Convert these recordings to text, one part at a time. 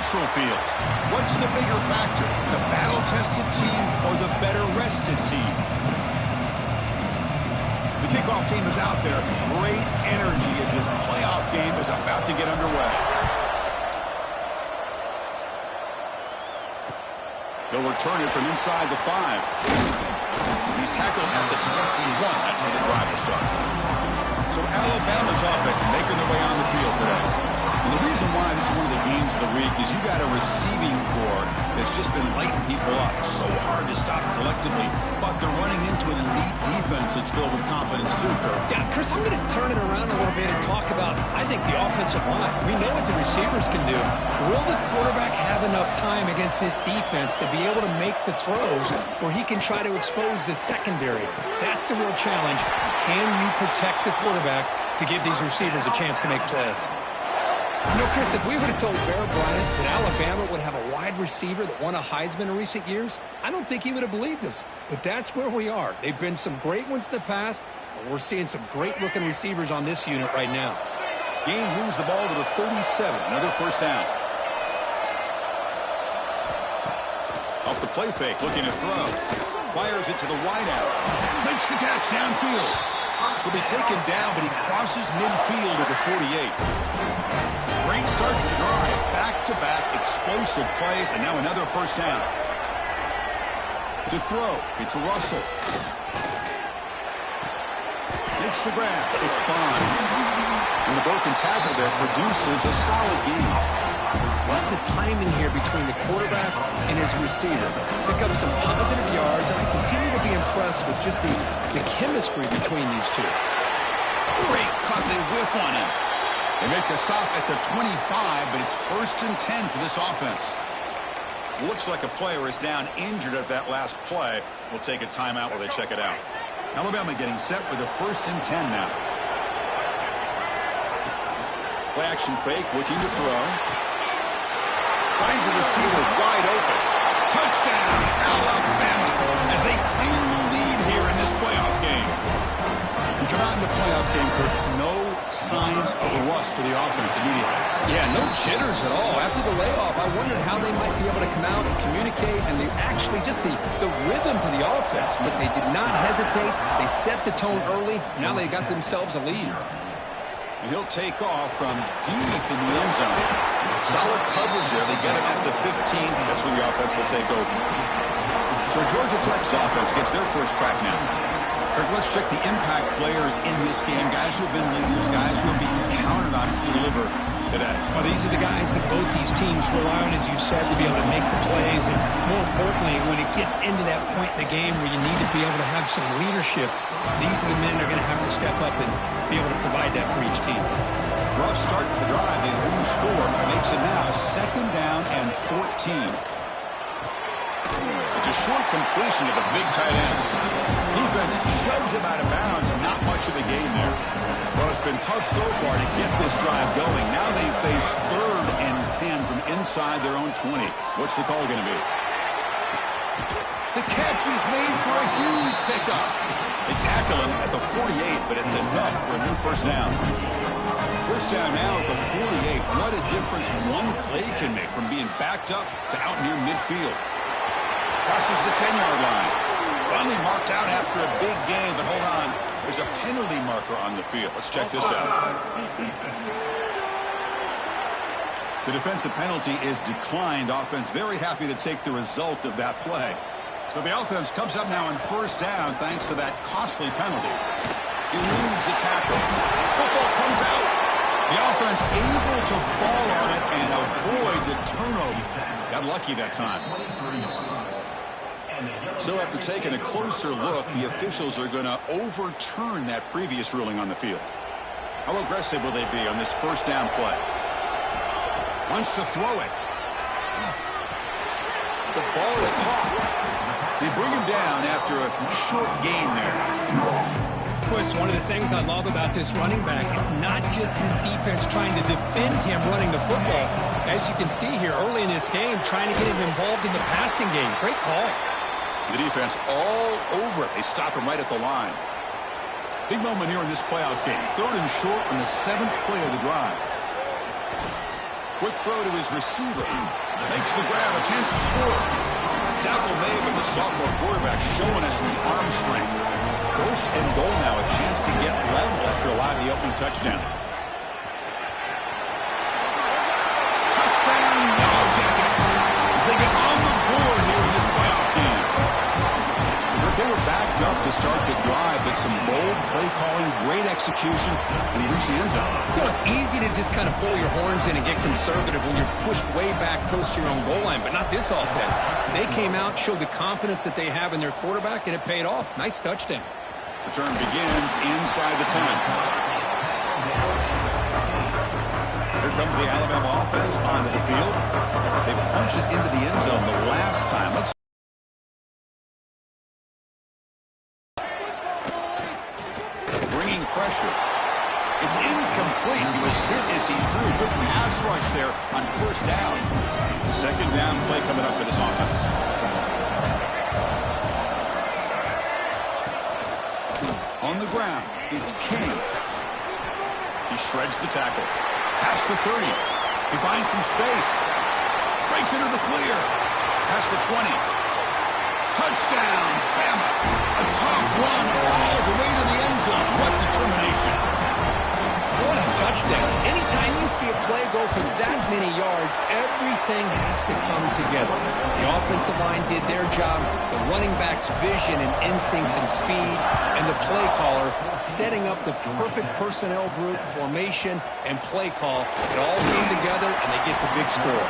neutral fields. What's the bigger factor, the battle-tested team or the better-rested team? The kickoff team is out there. Great energy as this playoff game is about to get underway. They'll return it from inside the 5. He's tackled at the 21. That's where the drive will start. So Alabama's offense making their way on the field today. And the reason why this is one of the games of the week is you got a receiving core that's just been lighting people up. So hard to stop collectively, but they're running into an elite defense that's filled with confidence too, Kirk. Yeah, Chris, I'm going to turn it around a little bit and talk about, I think, the offensive line. We know what the receivers can do. Will the quarterback have enough time against this defense to be able to make the throws where he can try to expose the secondary? That's the real challenge. Can you protect the quarterback to give these receivers a chance to make plays? You know, Chris, if we would have told Bear Bryant that Alabama would have a wide receiver that won a Heisman in recent years, I don't think he would have believed us. But that's where we are. They've been some great ones in the past, and we're seeing some great-looking receivers on this unit right now. Gaines moves the ball to the 37, another first down. Off the play fake, looking to throw. Fires it to the wideout. Makes the catch downfield. He'll be taken down, but he crosses midfield at the 48. Great start to the drive. Back-to-back explosive plays, and now another first down. To throw, it's Russell. Makes the grab. It's Bond. And the broken tackle there produces a solid gain. Love the timing here between the quarterback and his receiver. Pick up some positive yards, and I continue to be impressed with just the chemistry between these two. Great cut. They whiff on him. They make the stop at the 25, but it's 1st and 10 for this offense. Looks like a player is down injured at that last play. We'll take a timeout while they check it out. Alabama getting set with a 1st and 10 now. Play action fake, looking to throw. Finds a receiver wide open. Touchdown, Alabama, as they claim the lead here in this playoff game. You come out in the playoff game, Kirk, no signs of rust for the offense immediately. Yeah, no jitters at all. After the layoff, I wondered how they might be able to come out and communicate, and they actually just the rhythm to the offense, but they did not hesitate. They set the tone early. Now they got themselves a lead. And he'll take off from deep in the end zone. Solid coverage there. They get him at the 15. That's where the offense will take over. So Georgia Tech's offense gets their first crack now. Kirk, let's check the impact players in this game. Guys who have been leaders, guys who are being counted on to deliver today. Well, these are the guys that both these teams rely on, as you said, to be able to make the plays. And more importantly, when it gets into that point in the game where you need to be able to have some leadership, these are the men that are going to have to step up and be able to provide that for each team. Rough start to the drive. They lose 4. Makes it now 2nd down and 14. It's a short completion to the big tight end. Defense shoves him out of bounds. Not much of a gain there. Well, it's been tough so far to get this drive going. Now they face 3rd and 10 from inside their own 20. What's the call going to be? The catch is made for a huge pickup. They tackle him at the 48, but it's enough for a new first down. First down now at the 48. What a difference one play can make from being backed up to out near midfield. Crosses the 10-yard line. Finally marked out after a big game, but hold on. There's a penalty marker on the field. Let's check this out. The defensive penalty is declined. Offense very happy to take the result of that play. So the offense comes up now in first down thanks to that costly penalty. Eludes a tackle. Football comes out. The offense able to fall on it and avoid the turnover. Got lucky that time. So after taking a closer look, the officials are going to overturn that previous ruling on the field. How aggressive will they be on this first down play? Wants to throw it. The ball is caught. They bring him down after a short gain there. Chris, one of the things I love about this running back, it's not just this defense trying to defend him running the football. As you can see here early in this game, trying to get him involved in the passing game. Great call. The defense all over it. They stop him right at the line. Big moment here in this playoff game. 3rd and short on the 7th play of the drive. Quick throw to his receiver. Makes the grab, a chance to score. Tackle made, but the sophomore quarterback showing us the arm strength. First and goal now, a chance to get level after allowing the opening touchdown. Touchdown, Yellow Jackets, as they get on the board here in this playoff game. They were backed up to start the drive, but some bold play calling, great execution, and he reached the end zone. You know, it's easy to just kind of pull your horns in and get conservative when you're pushed way back close to your own goal line, but not this offense. They came out, showed the confidence that they have in their quarterback, and it paid off. Nice touchdown. Return begins inside the 10. Here comes the Alabama offense onto the field. They punch it into the end zone the last time. Let's bringing pressure. It's incomplete. He was hit as he threw. Good pass rush there on first down. Second down play coming up for this offense. On the ground, it's King. He shreds the tackle. Past the 30. He finds some space. Breaks into the clear. Past the 20. Touchdown, Bama. A tough run all the way to the end zone. What determination. What a touchdown. Anytime you see a play go for that many yards, everything has to come together. The offensive line did their job, the running back's vision and instincts and speed, and the play caller setting up the perfect personnel group, formation, and play call. It all came together, and they get the big score.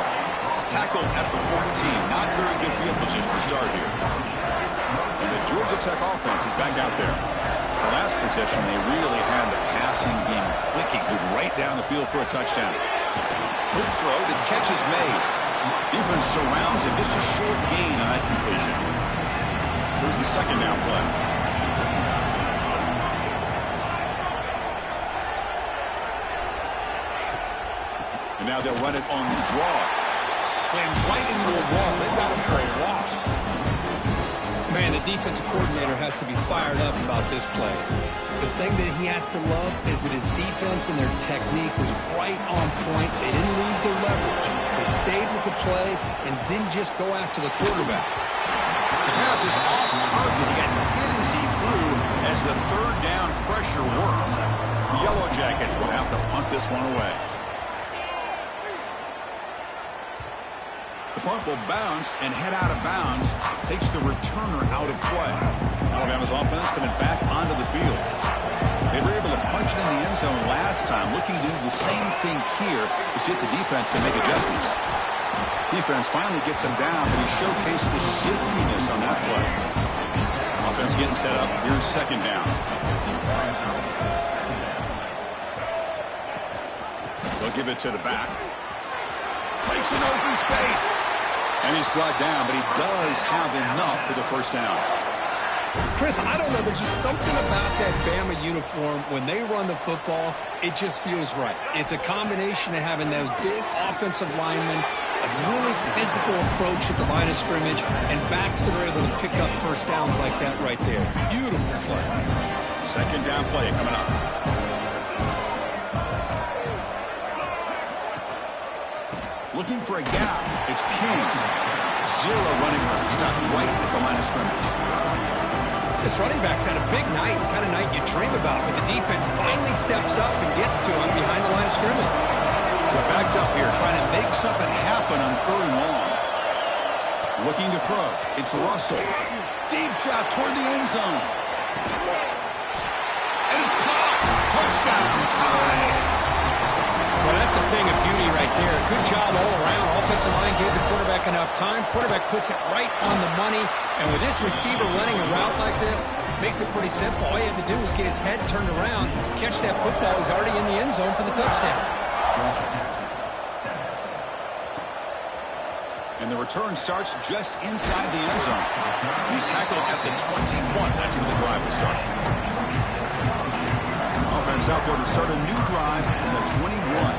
Tackle at the 14. Not very good field position to start here. And the Georgia Tech offense is back out there. The last possession, they really had the passing game clicking. Moved right down the field for a touchdown. Quick throw, the catch is made. Defense surrounds him. Just a short gain on that completion. Here's the second down play. And now they'll run it on the draw. Slams right into a wall. They've got him for a loss. Man, the defensive coordinator has to be fired up about this play. The thing that he has to love is that his defense and their technique was right on point. They didn't lose their leverage. They stayed with the play and didn't just go after the quarterback. The pass is off target. He got hit as he threw as the third down pressure worked. The Yellow Jackets will have to punt this one away. The punt will bounce and head out of bounds. Takes the returner out of play. Alabama's offense coming back onto the field. They were able to punch it in the end zone last time. Looking to do the same thing here to see if the defense can make adjustments. Defense finally gets him down, but he showcased the shiftiness on that play. Offense getting set up. Here's second down. They'll give it to the back. Breaks an open space. And he's brought down, but he does have enough for the first down. Chris, I don't know. There's just something about that Bama uniform. When they run the football, it just feels right. It's a combination of having those big offensive linemen, a really physical approach at the line of scrimmage, and backs that are able to pick up first downs like that right there. Beautiful play. Second down play coming up. Looking for a gap. It's King. Zero running room. Stopped right at the line of scrimmage. This running back's had a big night, the kind of night you dream about, but the defense finally steps up and gets to him behind the line of scrimmage. They're backed up here, trying to make something happen on third and long. Looking to throw. It's Russell. Deep shot toward the end zone. And it's caught. Touchdown. Tie. Well, that's a thing of beauty right there. Good job all around. Offensive line gave the quarterback enough time. Quarterback puts it right on the money. And with this receiver running a route like this, makes it pretty simple. All you have to do is get his head turned around, catch that football. He's already in the end zone for the touchdown. And the return starts just inside the end zone. He's tackled at the 21. That's where the drive will start. Offense out there to start a new drive from the 21.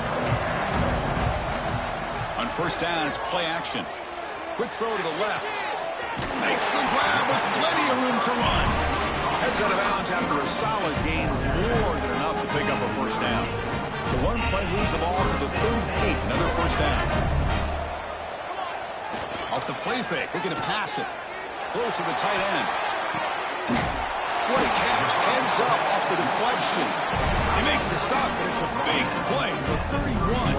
On first down, it's play action. Quick throw to the left. Makes the grab with plenty of room to run. Heads out of bounds after a solid gain, more than enough to pick up a first down. So one play, lose the ball to the 38. Another first down. Off the play fake. Looking to pass it. Close to the tight end. What a catch. Heads up off the deflection. They make the stop, but it's a big play for 31.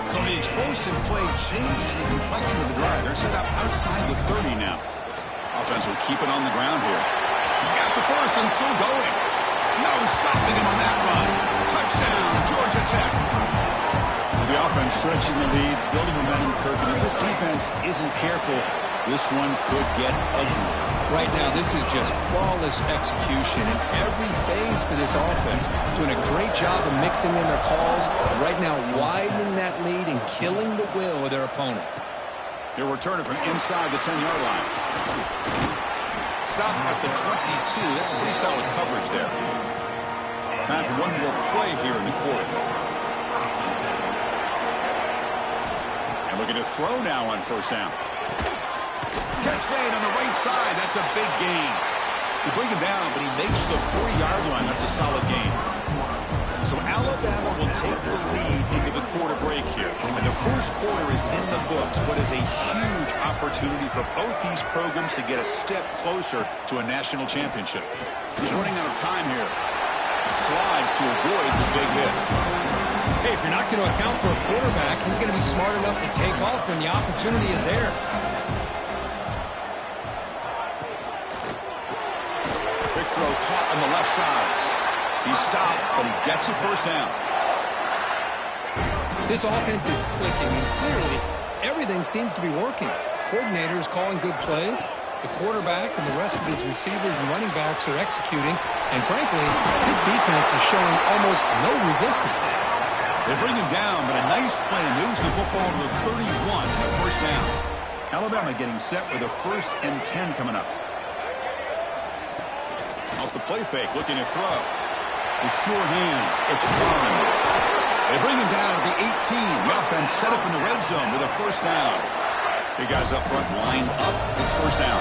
So the explosive play changes the complexion of the drive. They're set up outside the 30 now. Offense will keep it on the ground here. He's got the first and still going. No stopping him on that run. Touchdown, Georgia Tech. The offense stretching the lead, building momentum, Kirk. And if this defense isn't careful, this one could get ugly. Right now, this is just flawless execution in every phase for this offense. Doing a great job of mixing in their calls. Right now, widening that lead and killing the will of their opponent. They're returning from inside the 10-yard line. Stop at the 22. That's pretty solid coverage there. Time for one more play here in the quarter. And looking to throw now on first down. Catch made on the right side. That's a big gain. They bring him down, but he makes the 40-yard line. That's a solid gain. So Alabama will take the lead into the quarter break here. And the first quarter is in the books. What is a huge opportunity for both these programs to get a step closer to a national championship. He's running out of time here. Slides to avoid the big hit. Hey, if you're not going to account for a quarterback, he's going to be smart enough to take off when the opportunity is there. Big throw caught on the left side. He stopped, but he gets a first down. This offense is clicking, and clearly everything seems to be working. The coordinator is calling good plays. The quarterback and the rest of his receivers and running backs are executing. And frankly, this defense is showing almost no resistance. They bring him down, but a nice play moves the football to the 31 and a first down. Alabama getting set with a 1st and 10 coming up. Off the play fake, looking to throw. The sure hands, it's Bama. They bring him down at the 18. The offense set up in the red zone with a first down. Big guys up front lined up. It's first down.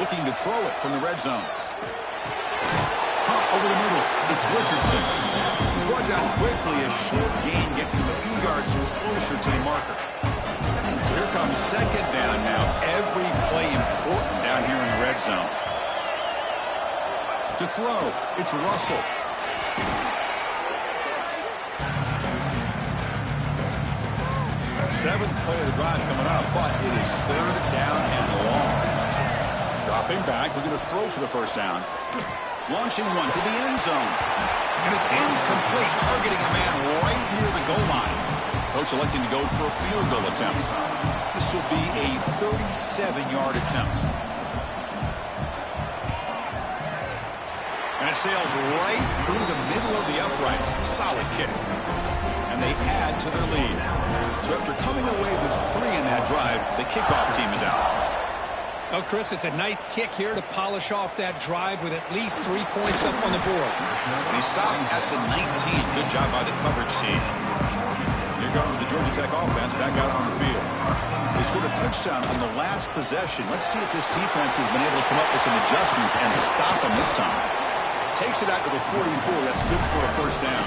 Looking to throw it from the red zone. Pump over the middle. It's Richardson. He's brought down quickly. A short gain gets them a few yards closer to the marker. So here comes second down now. Every play important down here in the red zone. To throw, it's Russell. Seventh play of the drive coming up, but it is 3rd down and long. Dropping back, looking to throw for the first down. Launching one to the end zone. And it's incomplete, targeting a man right near the goal line. Coach electing to go for a field goal attempt. This will be a 37-yard attempt. And it sails right through the middle of the uprights. Solid kick. And they add to their lead. So after coming away with 3 in that drive, the kickoff team is out. Well, Chris, it's a nice kick here to polish off that drive with at least 3 points up on the board. And he stopped at the 19. Good job by the coverage team. Here comes the Georgia Tech offense back out on the field. They scored a touchdown on the last possession. Let's see if this defense has been able to come up with some adjustments and stop them this time. Takes it out to the 44. That's good for a first down.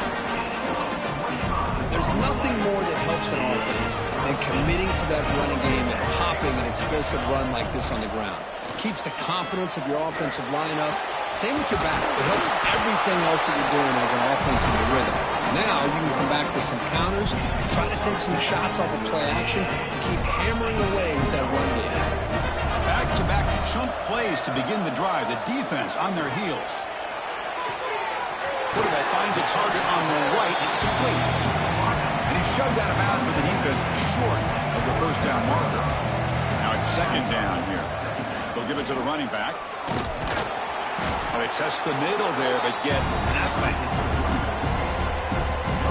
There's nothing more that helps an offense than committing to that running game and popping an explosive run like this on the ground. It keeps the confidence of your offensive lineup. Same with your back. It helps everything else that you're doing as an offense in the rhythm. Now you can come back with some counters, try to take some shots off of play action, and keep hammering away with that run game. Back-to-back chunk plays to begin the drive. The defense on their heels. Quarterback finds a target on the right. It's complete. And he's shoved out of bounds with the defense short of the first down marker. Now it's second down here. They'll give it to the running back. Well, they test the middle there, but get nothing.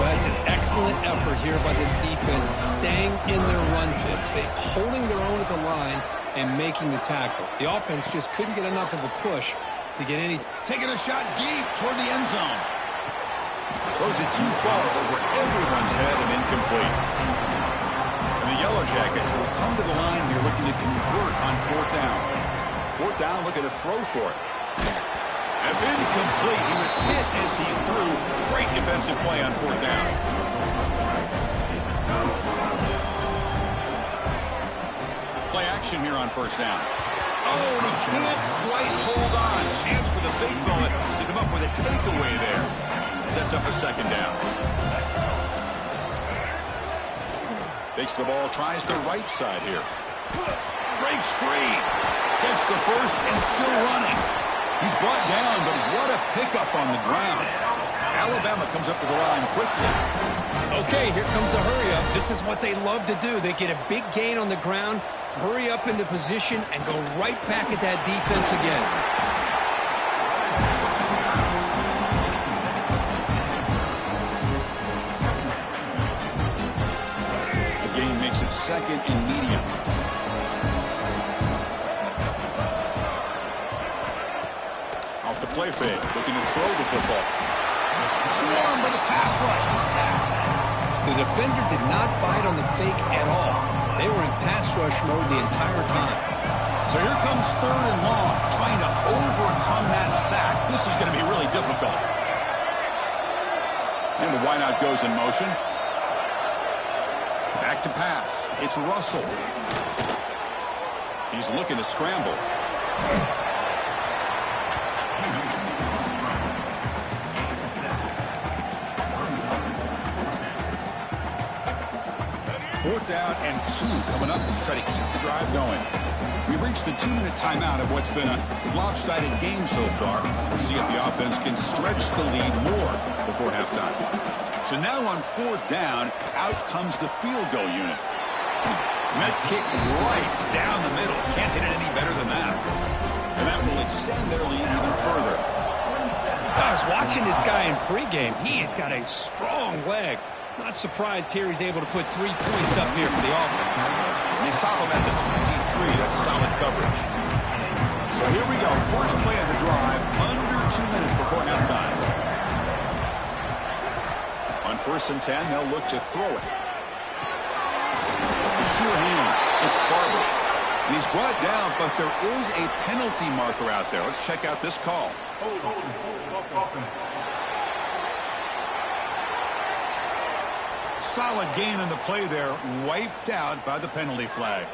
Well, that's an excellent effort here by this defense, staying in their run fits. They holding their own at the line and making the tackle. The offense just couldn't get enough of a push to get anything. Taking a shot deep toward the end zone. Throws it too far over everyone's head and incomplete. And the Yellow Jackets will come to the line here looking to convert on 4th down. 4th down, looking to throw for it. That's incomplete. He was hit as he threw. Great defensive play on fourth down. Play action here on first down. Oh, and he can't quite hold on. Chance for the big fella to come up with a takeaway there. Sets up a second down. Takes the ball, tries the right side here. Breaks free. Gets the first and still running. He's brought down, but what a pickup on the ground. Alabama comes up to the line quickly. Okay, here comes the hurry up. This is what they love to do. They get a big gain on the ground, hurry up into position, and go right back at that defense again. The gain makes it second and medium. Off the play fake, looking to throw the football. Swarmed by the pass rush. He's sacked. The defender did not bite on the fake at all. They were in pass rush mode the entire time. So here comes third and long, trying to overcome that sack. This is going to be really difficult. And the wideout goes in motion. Back to pass. It's Russell. He's looking to scramble. Fourth down and 2 coming up to try to keep the drive going. We've reached the 2-minute timeout of what's been a lopsided game so far. We'll see if the offense can stretch the lead more before halftime. So now on fourth down, out comes the field goal unit. Met kick right down the middle. Can't hit it any better than that. And that will extend their lead even further. I was watching this guy in pregame. He's got a strong leg. Not surprised here he's able to put 3 points up here for the offense. They stop him at the 23. That's solid coverage. So here we go. First play of the drive, under 2 minutes before halftime. On first and 10, they'll look to throw it. The sure hands. It's Barber. And he's brought down, but there is a penalty marker out there. Let's check out this call. Solid gain on the play there, wiped out by the penalty flag.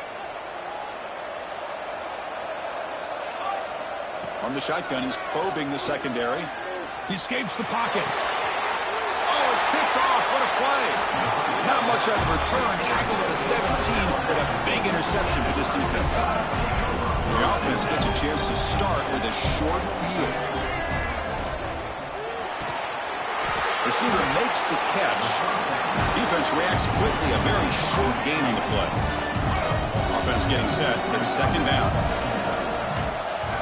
From the shotgun, he's probing the secondary. He escapes the pocket. Oh, it's picked off. What a play. Not much out of return. Tackled at the 17 with a big interception for this defense. The offense gets a chance to start with a short field. Receiver makes the catch. Defense reacts quickly. A very short gain on the play. Offense getting set. It's second down.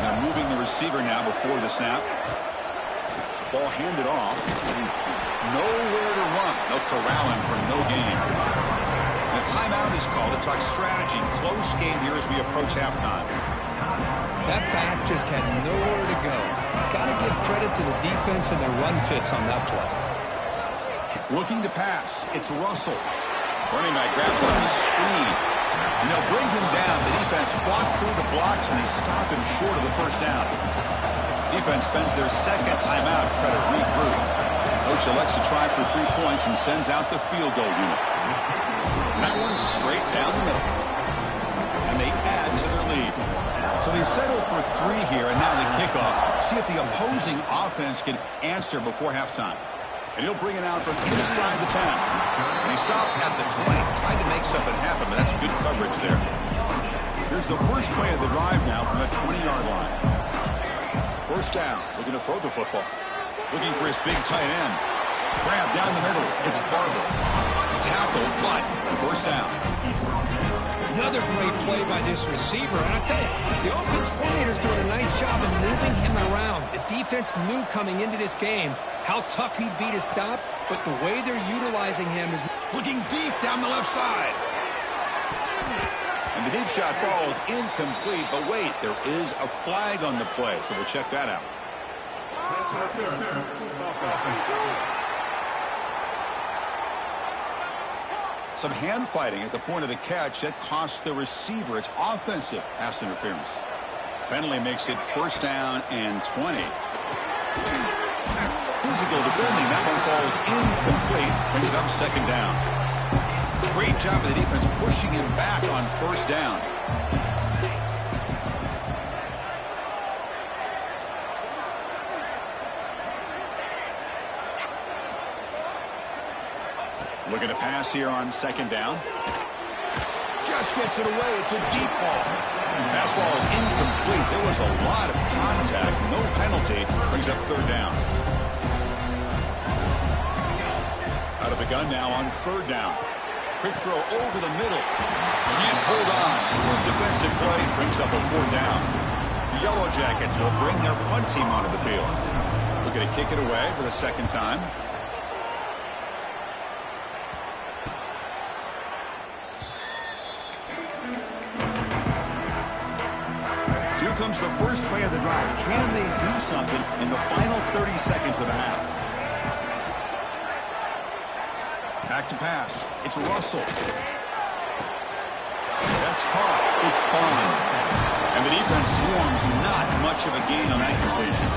They're moving the receiver now before the snap. Ball handed off. Nowhere to run. They'll corral him for no gain. And a timeout is called to talk strategy. Close game here as we approach halftime. That back just had nowhere to go. Got to give credit to the defense and their run fits on that play. Looking to pass. It's Russell. Running back grabs on the screen. And they'll bring him down. The defense fought through the blocks, and they stop him short of the first down. Defense spends their second timeout to try to regroup. Coach elects to try for 3 points and sends out the field goal unit. And that one's straight down the middle. And they add to their lead. So they settle for 3 here, and now the kickoff. See if the opposing offense can answer before halftime. And he'll bring it out from inside the 10. And he stopped at the 20. Tried to make something happen, but that's good coverage there. Here's the first play of the drive now from the 20-yard line. First down. Looking to throw the football. Looking for his big tight end. Grab down the middle. It's Barber. Tackle, but first down. Another great play by this receiver. And I tell you, the offense coordinator's doing a nice job of moving him around. The defense knew coming into this game how tough he'd be to stop, but the way they're utilizing him is looking deep down the left side. And the deep shot falls incomplete, but wait, there is a flag on the play, so we'll check that out. Some hand fighting at the point of the catch that cost the receiver. It's offensive pass interference. Penalty makes it first down and 20. Physical defending. That one falls incomplete. Brings up second down. Great job of the defense pushing him back on first down. Looking to pass here on second down. Just gets it away. It's a deep ball. Pass ball is incomplete. There was a lot of contact. No penalty. Brings up third down. Out of the gun now on third down. Quick throw over the middle. Can't hold on. The defensive play brings up a fourth down. The Yellow Jackets will bring their punt team onto the field. Looking to kick it away for the second time. Here comes the first play of the drive. Can they do something in the final 30 seconds of the half? Back to pass. It's Russell. That's caught. It's Bama. And the defense swarms. Not much of a gain on that completion.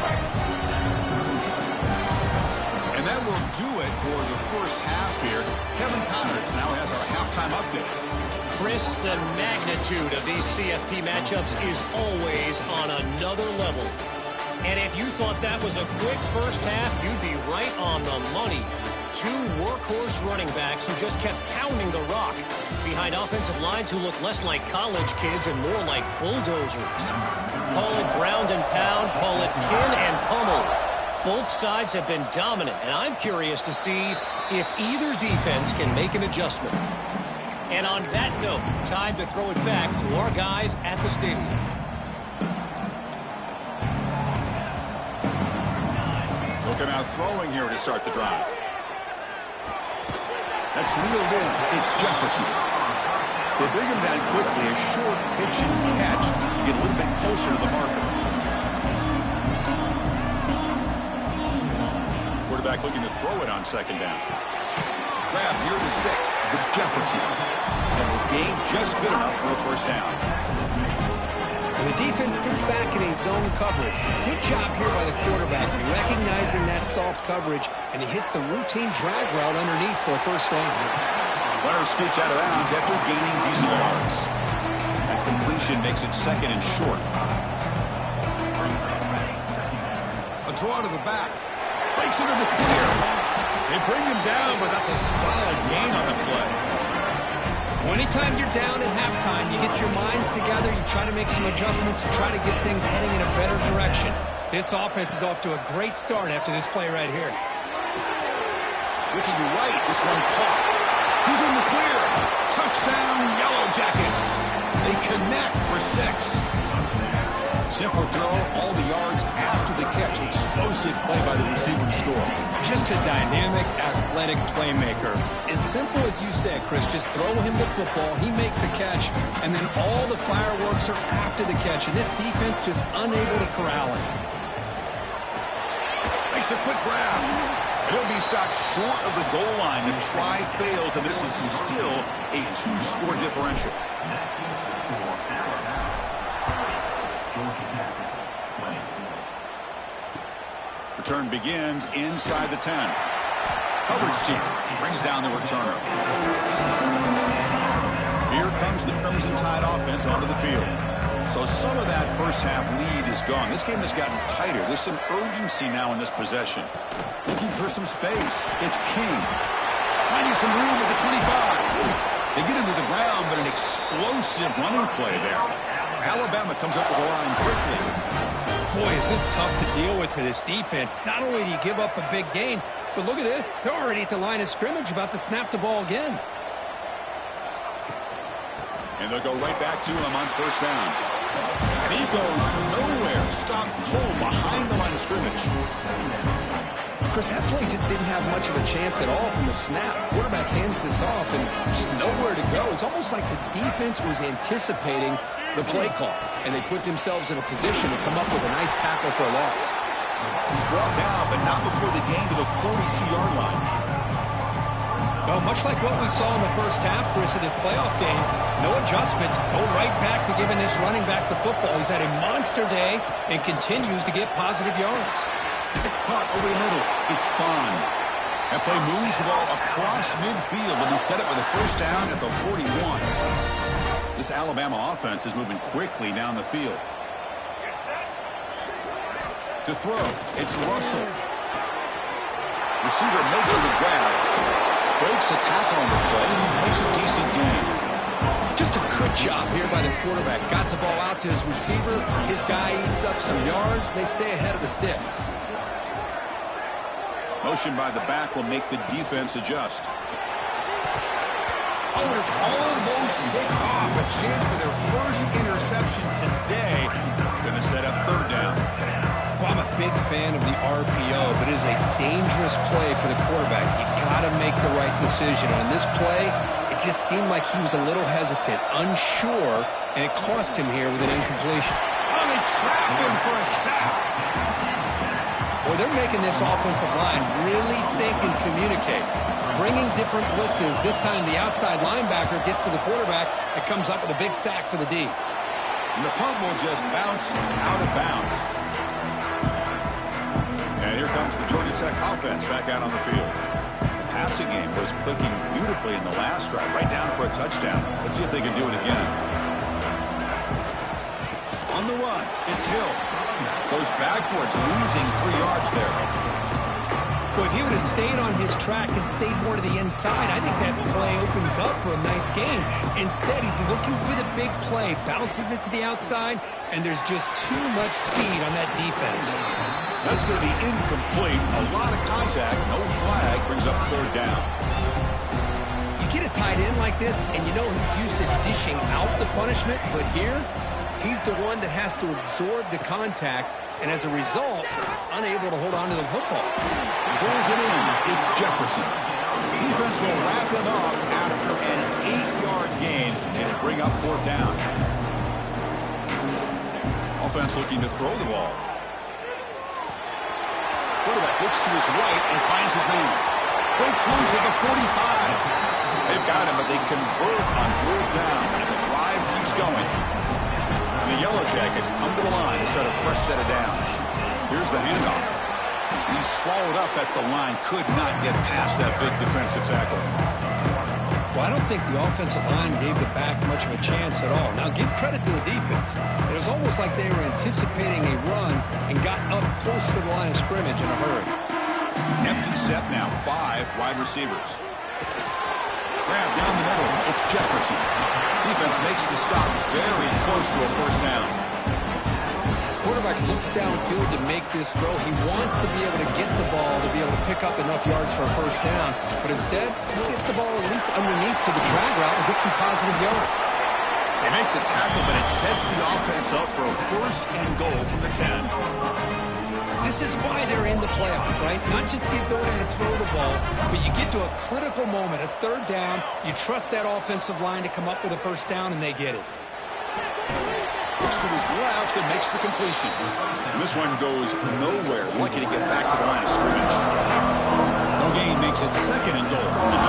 And that will do it for the first half here. Kevin Connors now has our halftime update. Chris, the magnitude of these CFP matchups is always on another level. And if you thought that was a quick first half, you'd be right on the money. Two workhorse running backs who just kept pounding the rock behind offensive lines who look less like college kids and more like bulldozers. Call it ground and pound, call it pin and pummel. Both sides have been dominant, and I'm curious to see if either defense can make an adjustment. And on that note, time to throw it back to our guys at the stadium. Looking out throwing here to start the drive. That's reeled in. It's Jefferson. They bring him down quickly. A short pitch and catch to get a little bit closer to the marker. Quarterback looking to throw it on second down. Grab near the sticks. It's Jefferson. And the gain just good enough for a first down. The defense sits back in a zone coverage. Good job here by the quarterback, recognizing that soft coverage, and he hits the routine drag route underneath for a first down. Runner scoots out of bounds after gaining decent yards. That completion makes it second and short. A draw to the back. Breaks into the clear. They bring him down, but that's a solid gain on the play. Anytime you're down at halftime, you get your minds together, you try to make some adjustments, you try to get things heading in a better direction. This offense is off to a great start after this play right here. Looking right, this one caught. Who's in the clear? Touchdown, Yellow Jackets. They connect for 6. Simple throw, all the yards after the catch. Explosive play by the receiver to score. Just a dynamic, athletic playmaker. As simple as you said, Chris, just throw him the football, he makes a catch, and then all the fireworks are after the catch, and this defense just unable to corral him. Makes a quick grab. And he'll be stopped short of the goal line. The try fails, and this is still a 2-score differential. Return begins inside the 10. Coverage team brings down the returner. Here comes the Crimson Tide offense onto the field. So some of that first half lead is gone. This game has gotten tighter. There's some urgency now in this possession. Looking for some space. It's King. Finding some room at the 25. They get him to the ground, but an explosive running play there. Alabama comes up with the line quickly. Boy, is this tough to deal with for this defense. Not only do you give up a big gain, but look at this. They're already at the line of scrimmage about to snap the ball again. And they'll go right back to him on first down. And he goes nowhere. Stopped cold behind the line of scrimmage. Chris, that play just didn't have much of a chance at all from the snap. Quarterback hands this off and just nowhere to go. It's almost like the defense was anticipating the play call, and they put themselves in a position to come up with a nice tackle for a loss. He's brought down, but not before the gain to the 42-yard line. Well, much like what we saw in the first half, Chris, of this playoff game, no adjustments, go right back to giving this running back to football. He's had a monster day and continues to get positive yards. Caught over the middle. It's Bond. That play moves the ball across midfield, and he set it with a first down at the 41. This Alabama offense is moving quickly down the field. To throw, it's Russell. Receiver makes the grab, breaks a tackle on the play, makes a decent gain. Just a good job here by the quarterback. Got the ball out to his receiver. His guy eats up some yards. They stay ahead of the sticks. Motion by the back will make the defense adjust. Oh, and it's almost picked off. A chance for their first interception today. Going to set up third down. Well, I'm a big fan of the RPO, but it is a dangerous play for the quarterback. You got to make the right decision. On this play, it just seemed like he was a little hesitant, unsure, and it cost him here with an incompletion. Oh, they trapped him for a sack. Well, they're making this offensive line really think and communicate. Bringing different blitzes. This time the outside linebacker gets to the quarterback. It comes up with a big sack for the D. And the punt will just bounce out of bounds. And here comes the Georgia Tech offense back out on the field. The passing game was clicking beautifully in the last drive, right down for a touchdown. Let's see if they can do it again. On the run, it's Hill. Goes backwards, losing 3 yards there. Well, if he would have stayed on his track and stayed more to the inside, I think that play opens up for a nice gain. Instead, he's looking for the big play, bounces it to the outside, and there's just too much speed on that defense. That's going to be incomplete. A lot of contact, no flag, brings up third down. You get a tight end like this, and you know he's used to dishing out the punishment, but here, he's the one that has to absorb the contact, and as a result, he's unable to hold on to the football. Pulls it in. It's Jefferson. Defense will wrap him up after an 8-yard gain and bring up fourth down. Offense looking to throw the ball. Quarterback looks to his right and finds his man. Breaks loose at the 45. They've got him, but they convert on third down, and the drive keeps going. The Yellow Jackets come to the line to set a fresh set of downs. Here's the handoff. He's swallowed up at the line. Could not get past that big defensive tackle. Well, I don't think the offensive line gave the back much of a chance at all. Now, give credit to the defense. It was almost like they were anticipating a run and got up close to the line of scrimmage in a hurry. Empty set now. 5 wide receivers. Grab down the middle. It's Jefferson. Defense makes the stop very close to a first down. Quarterback looks downfield to make this throw. He wants to be able to get the ball to be able to pick up enough yards for a first down. But instead, he gets the ball at least underneath to the drag route and gets some positive yards. They make the tackle, but it sets the offense up for a first and goal from the 10. This is why they're in the playoff, right? Not just the ability to throw the ball, but you get to a critical moment, a third down. You trust that offensive line to come up with a first down, and they get it. Looks to his left and makes the completion. And this one goes nowhere. Lucky to get back to the line of scrimmage. No gain makes it second and goal from the 9.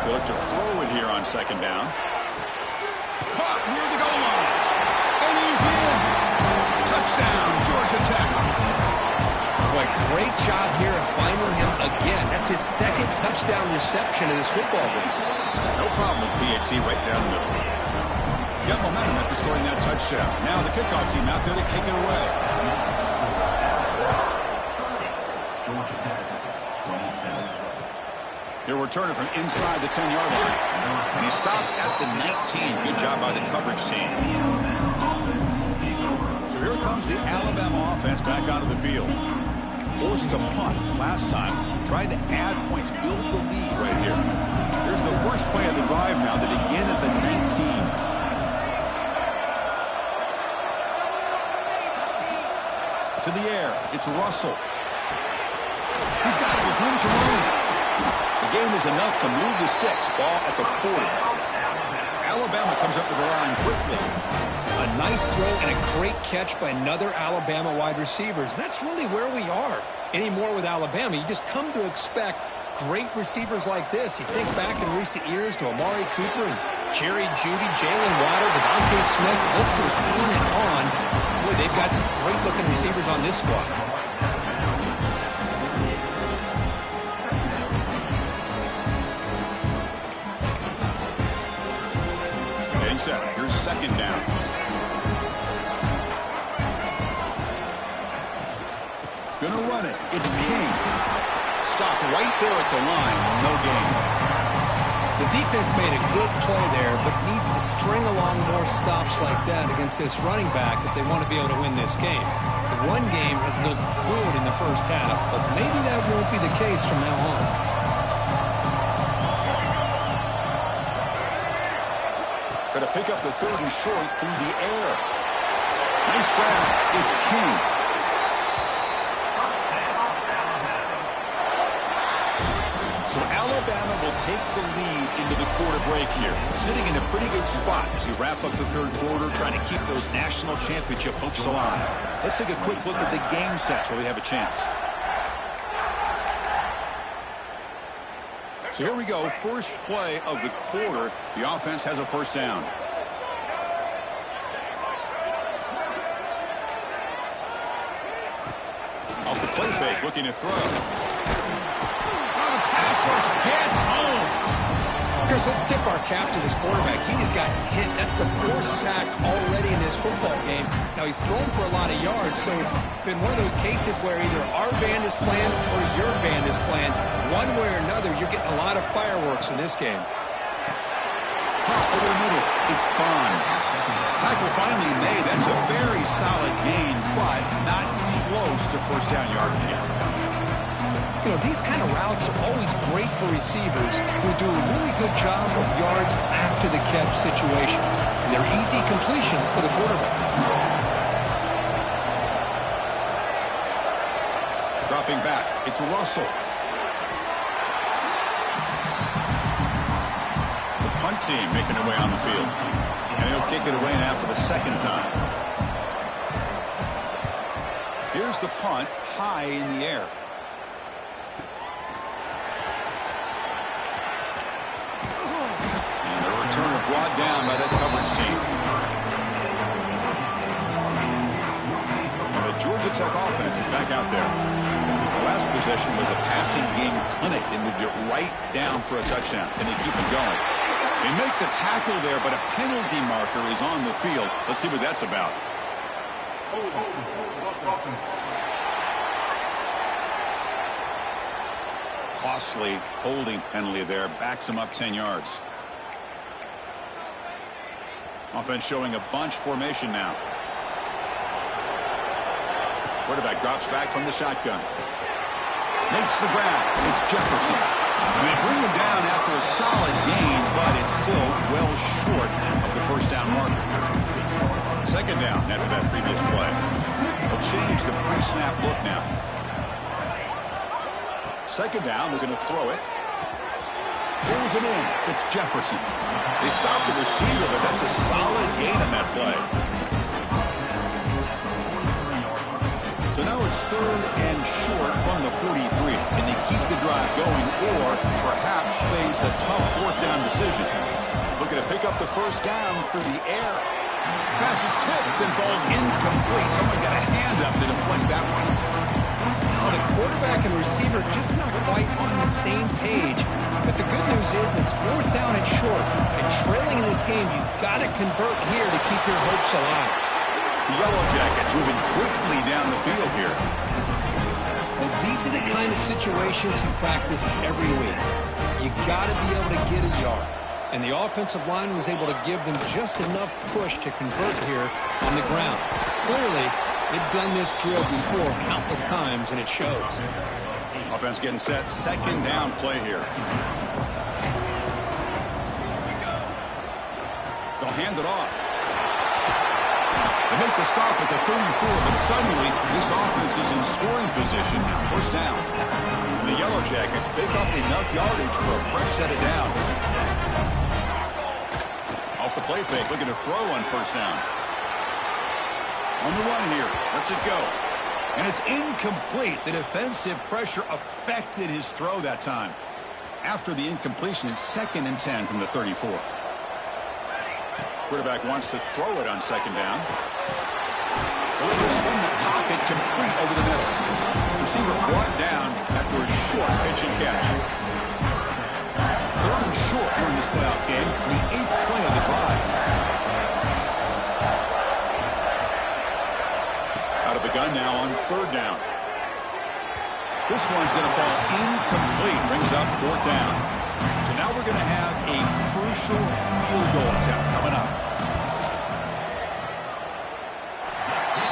They look to throw it here on second down. Caught near the goal line. And he's in. Touchdown, Georgia Tech. Boy, great job here of finding him again. That's his second touchdown reception in this football game. No problem with PAT right down the middle. Got momentum after scoring that touchdown. Now the kickoff team out there to kick it away. He'll return it from inside the 10-yard line. And he stopped at the 19. Good job by the coverage team. So here comes the Alabama offense back onto the field. Forced to punt last time. Tried to add points, build the lead right here. Here's the first play of the drive now to begin at the 19. To the air, it's Russell. He's got it with room to run. The game is enough to move the sticks. Ball at the 40. Alabama comes up to the line quickly. A nice throw and a great catch by another Alabama wide receivers. That's really where we are anymore with Alabama. You just come to expect great receivers like this. You think back in recent years to Amari Cooper and Jerry Jeudy, Jalen Waddle, Devontae Smith. The list goes on and on. Boy, they've got some great-looking receivers on this squad. Getting set. Here's second down. Gonna run it. It's King. Stop right there at the line. No gain. The defense made a good play there, but needs to string along more stops like that against this running back if they want to be able to win this game. The run game has looked good in the first half, but maybe that won't be the case from now on. Going to pick up the third and short through the air. Nice grab. It's King. So Alabama will take the lead into the quarter break here. Sitting in a pretty good spot as we wrap up the third quarter, trying to keep those national championship hopes alive. Let's take a quick look at the game sets where we have a chance. So here we go, first play of the quarter. The offense has a first down. Off the play fake, looking to throw. Pass rush gets home. Chris, let's tip our cap to this quarterback. He has gotten hit. That's the fourth sack already in this football game. Now, he's thrown for a lot of yards, so it's been one of those cases where either our band is playing or your band is playing. One way or another, you're getting a lot of fireworks in this game. Over the middle, it's Bond. Tackle finally made. That's a very solid gain, but not close to first down yardage yet. You know, these kind of routes are always great for receivers who do a really good job of yards after the catch situations. And they're easy completions for the quarterback. Dropping back, it's Russell. The punt team making their way on the field. And he'll kick it away now for the second time. Here's the punt, high in the air. Turner brought down by that coverage team. And the Georgia Tech offense is back out there. The last possession was a passing game clinic. They moved it right down for a touchdown, and they keep it going. They make the tackle there, but a penalty marker is on the field. Let's see what that's about. Costly holding penalty there. Backs him up 10 yards. Offense showing a bunch formation now. Quarterback drops back from the shotgun. Makes the grab. It's Jefferson. They bring him down after a solid gain, but it's still well short of the first down marker. Second down after that previous play. They'll change the pre-snap look now. Second down, we're going to throw it. Pulls it in. It's Jefferson. They stop the receiver, but that's a solid gain on that play. So now it's third and short from the 43. Can they keep the drive going or perhaps face a tough fourth down decision? Looking to pick up the first down for the air. Pass is tipped and falls incomplete. Someone got a hand up to deflect that one. Now the quarterback and receiver just not quite on the same page. But the good news is it's fourth down and short. And trailing in this game, you've got to convert here to keep your hopes alive. The Yellow Jackets moving quickly down the field here. Well, these are the kind of situations you practice every week. You got to be able to get a yard. And the offensive line was able to give them just enough push to convert here on the ground. Clearly, they've done this drill before countless times, and it shows. Offense getting set. Second down play here. They'll hand it off. They make the stop at the 34, but suddenly this offense is in scoring position. First down. And the Yellow Jackets pick up enough yardage for a fresh set of downs. Off the play fake, looking to throw on first down. On the run here. Lets it go. And it's incomplete. The defensive pressure affected his throw that time. After the incompletion, it's 2nd and 10 from the 34. Quarterback wants to throw it on 2nd down. Delivers from the pocket, complete over the middle. Receiver brought down after a short pitch and catch. 3rd and short here in this playoff game, the 8th play of the drive. Out of the gun now on 3rd down. This one's going to fall incomplete. Brings up 4th down. So now we're going to have a crucial field goal attempt coming up.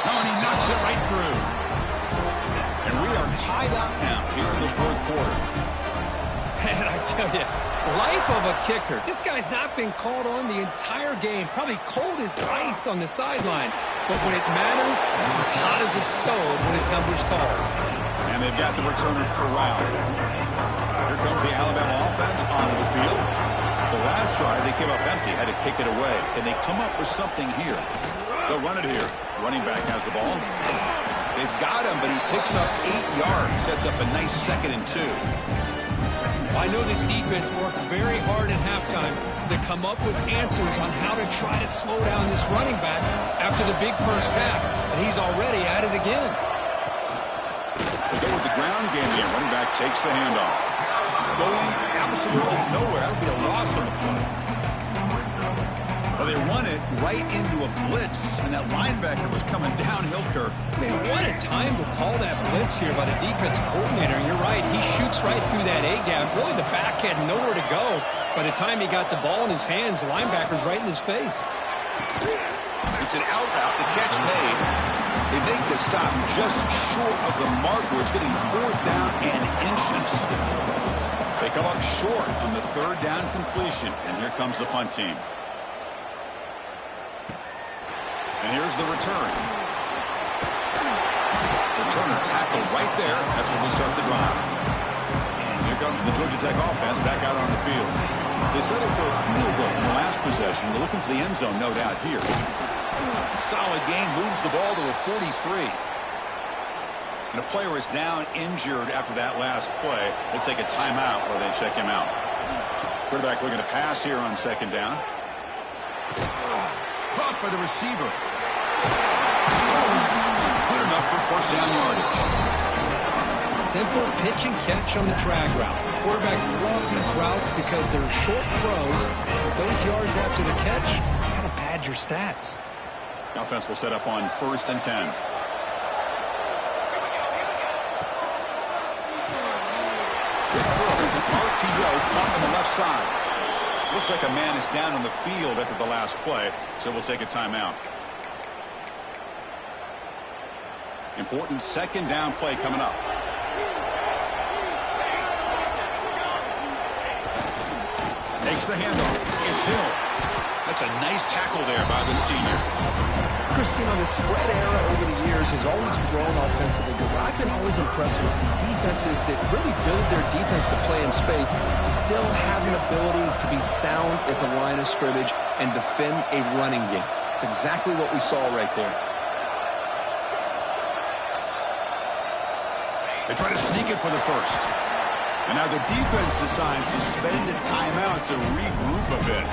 Oh, and he knocks it right through. And we are tied up now here in the 4th quarter. And I tell you, life of a kicker. This guy's not been called on the entire game. Probably cold as ice on the sideline. But when it matters, he's hot as a stove when his number's called. And they've got the returner corralled. Here comes the Alabama offense onto the field. The last drive, they came up empty, had to kick it away. Can they come up with something here? They'll run it here. Running back has the ball. They've got him, but he picks up 8 yards. Sets up a nice 2nd and 2. I know this defense worked very hard at halftime to come up with answers on how to try to slow down this running back after the big first half. And he's already at it again. They go with the ground game here. Running back takes the handoff. Going absolutely nowhere. That would be a loss on the play. Well, they run it right into a blitz, and that linebacker was coming downhill, Kirk. Man, what a time to call that blitz here by the defensive coordinator. And you're right, he shoots right through that A-gap. Really, the back had nowhere to go. By the time he got the ball in his hands, the linebacker's right in his face. It's an out route. The catch made. They make the stop just short of the mark where it's getting 4th down and inches. They come up short on the 3rd down completion, and here comes the punt team. And here's the return. Returner tackled right there. That's when we start the drive. And here comes the Georgia Tech offense back out on the field. They settled for a field goal in the last possession. They're looking for the end zone, no doubt, here. Solid gain, moves the ball to a 43. And a player is down injured after that last play. They'll take a timeout or they check him out. Quarterback looking to pass here on 2nd down. Caught by the receiver. Good enough for 1st down yardage. Simple pitch and catch on the drag route. Quarterbacks love these routes because they're short throws. Those yards after the catch kind of pad your stats. The offense will set up on 1st and 10. Good throw. It's an RPO caught on the left side. Looks like a man is down on the field after the last play, so we'll take a timeout. Important 2nd down play coming up. Takes the handoff. It's Hill. That's a nice tackle there by the senior. Christine, the spread era over the years has always grown offensively, but I've been always impressed with defenses that really build their defense to play in space, still have an ability to be sound at the line of scrimmage and defend a running game. It's exactly what we saw right there. They try to sneak it for the 1st. And now the defense decides to spend a timeout to regroup a bit.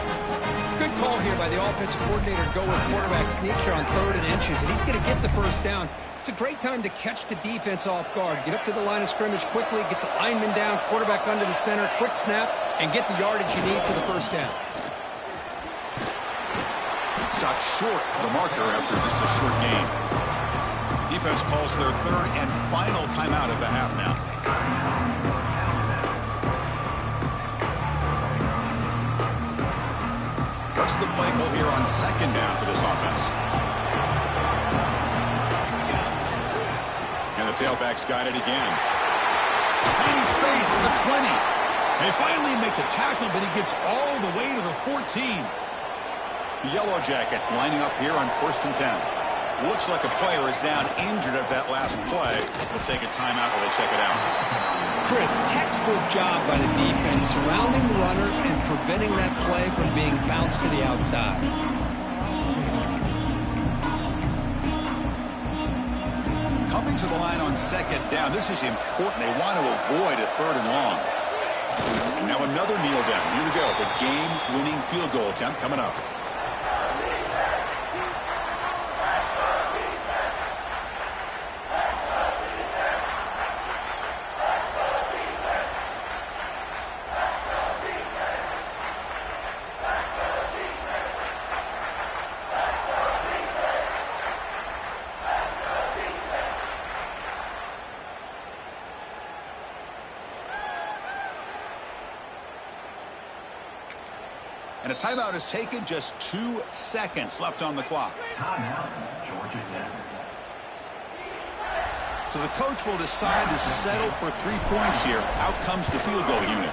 Good call here by the offensive coordinator. Go with quarterback sneak here on 3rd and inches, and he's going to get the 1st down. It's a great time to catch the defense off guard. Get up to the line of scrimmage quickly, get the lineman down, quarterback under the center, quick snap, and get the yardage you need for the 1st down. Stopped short of the marker after just a short game. Defense calls their 3rd and final timeout of the half now. What's the play call here on 2nd down for this offense? And the tailback's got it again. Tiny space at the 20. They finally make the tackle, but he gets all the way to the 14. The Yellow Jackets lining up here on 1st and 10. Looks like a player is down injured at that last play. They'll take a timeout while they check it out. Chris, textbook job by the defense surrounding the runner and preventing that play from being bounced to the outside. Coming to the line on 2nd down. This is important. They want to avoid a 3rd and long. And another kneel down. Here we go. The game-winning field goal attempt coming up. And a timeout is taken, just 2 seconds left on the clock. Timeout, Georgia Tech. So the coach will decide to settle for 3 points here. Out comes the field goal unit.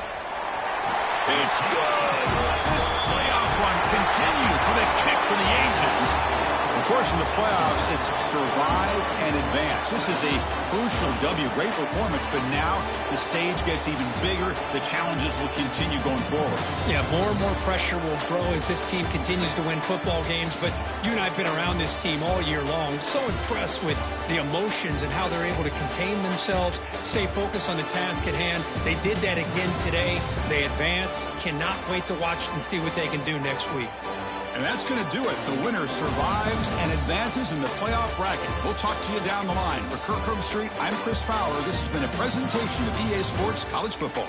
It's good. This playoff run continues with a kick for the ages. Of course, in the playoffs, it's survive and advance. This is a crucial W. Great performance, but now the stage gets even bigger. The challenges will continue going forward. Yeah, more and more pressure will grow as this team continues to win football games. But you and I have been around this team all year long. So impressed with the emotions and how they're able to contain themselves, stay focused on the task at hand. They did that again today. They advance. Cannot wait to watch and see what they can do next week. And that's going to do it. The winner survives and advances in the playoff bracket. We'll talk to you down the line. For Kirk Herbstreit, I'm Chris Fowler. This has been a presentation of EA Sports College Football.